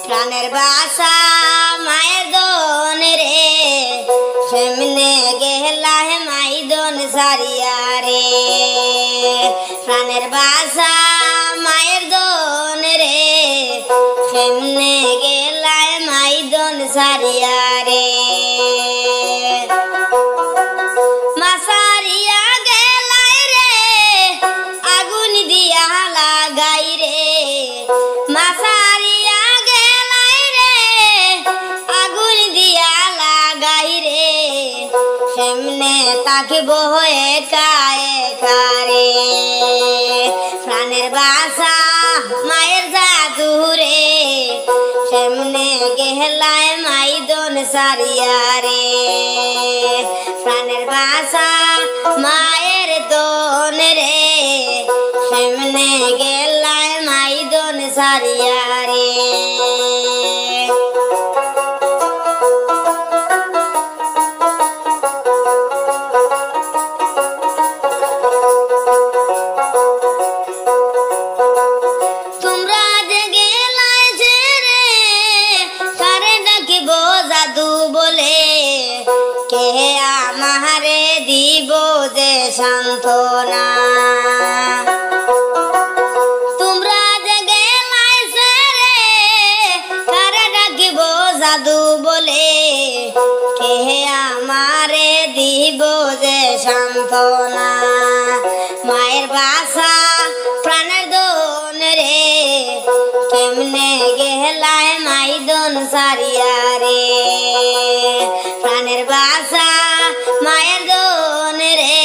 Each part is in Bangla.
প্রাণের বাসা মায়ের দন রে কেমনে গেলা হে মাই দন সারিয়া রে প্রাণের বাসা মায়ের দন রে কেমনে গেলা হে মাই দন সারিয়া রে মাসারিয়া গেলাই রে আগুন দিয়া লাগাই রে মাসারিয়া গেলাই রে আগুন দিয়া লাগাই রে কেমনে থাকিব একা একা রে প্রাণের বাসা মায়ের জাদু রে কেমনে গেলায় মাই দন সারিয়া রে প্রাণের বাসা মায়ের দন রে কেমনে গেলায় মাই দন সারিয়া রে তোমরা যে গেলায় যে রে কারে ডাকিব জাদু বলে কে আমারে দিব যে সান্ত্বনা তোমরা যে গেলায় যে রে কারে ডাকিব জাদু বলে কে আমারে দিব যে সান্ত্বনা মায়ের বাসা প্রাণের দন রে কেমনে গেলায় মাই দন সারিয়া রে প্রাণের বাসা মায়ের দন রে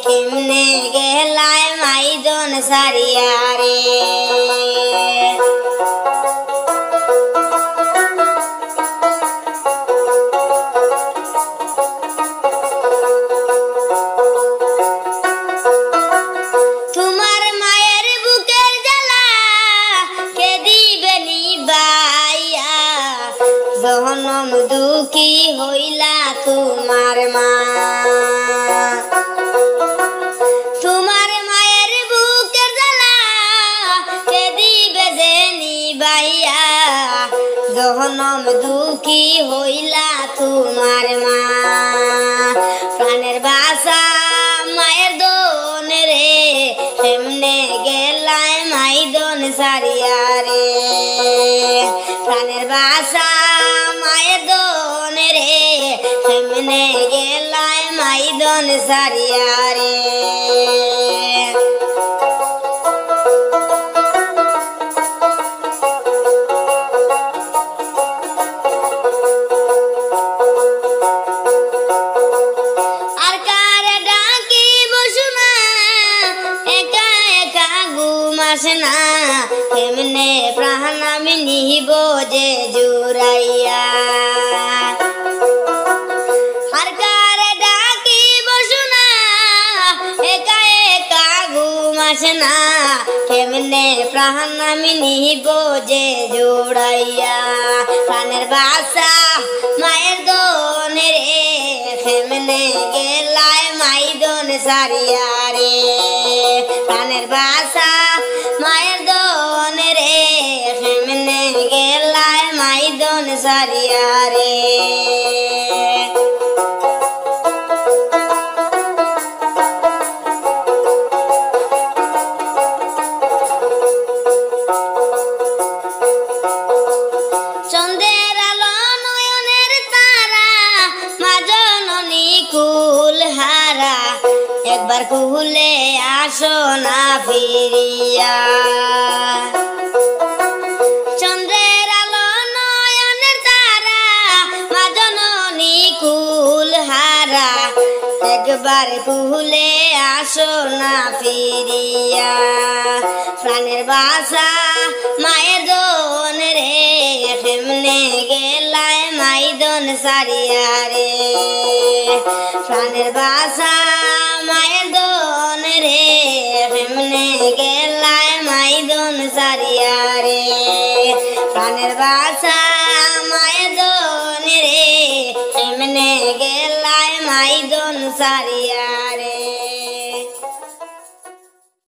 কেমনে গেলায় মাই দন সারিয়া রে তোমার মায়ের বুকের জ্বালা কে দিবে নিবাইয়া জনম দুঃখী হইলা তোমার মা তোমার মায়ের বুকের জ্বালা কে দিবে যে নিবাইয়া জনম দুঃখী হইলা তোমার মা প্রাণের বাসা মায়ের দন রে কেমনে গেলায় মাই দন সারিয়া রে প্রাণের বাসা মায়ের দন রে কেমনে গেলায় মাই দন সারিয়া রে আর কারে ডাকিব শোনা একা একা ঘুম আসে না কেমনে প্রাণ আমি নিব যে জুড়াইয়া আর কারে ডাকিব শোনা একা একা ঘুম আসে না কেমনে প্রাণ আমি নিব যে জোড়াইয়া প্রাণের বাসা মায়ের দন রে কেমনে গেলায় মাই দন সারিয়া রে প্রাণের বাসা মায়ের দন রে কেমনে গেলায় মাই দন সারিয়া রে চন্দ্রের আলো নয়নের তারা মা জননী কুল হারা একবার কুলে আসো না ফিরিয়া চন্দ্রের আলো নয়নের তারা মা জননী কুল হারা একবার কুলে আসো না ফিরিয়া প্রাণের বাসা মায়ের দন রে কেমনে গেলায় মাই দন সারিয়া রে প্রাণের বাসা মায়ের দন রে কেমনে গেলায় মাই দন সারিয়া রে প্রাণের বাসা মায়ের দন রে কেমনে গেলায় মাই দন সারিয়া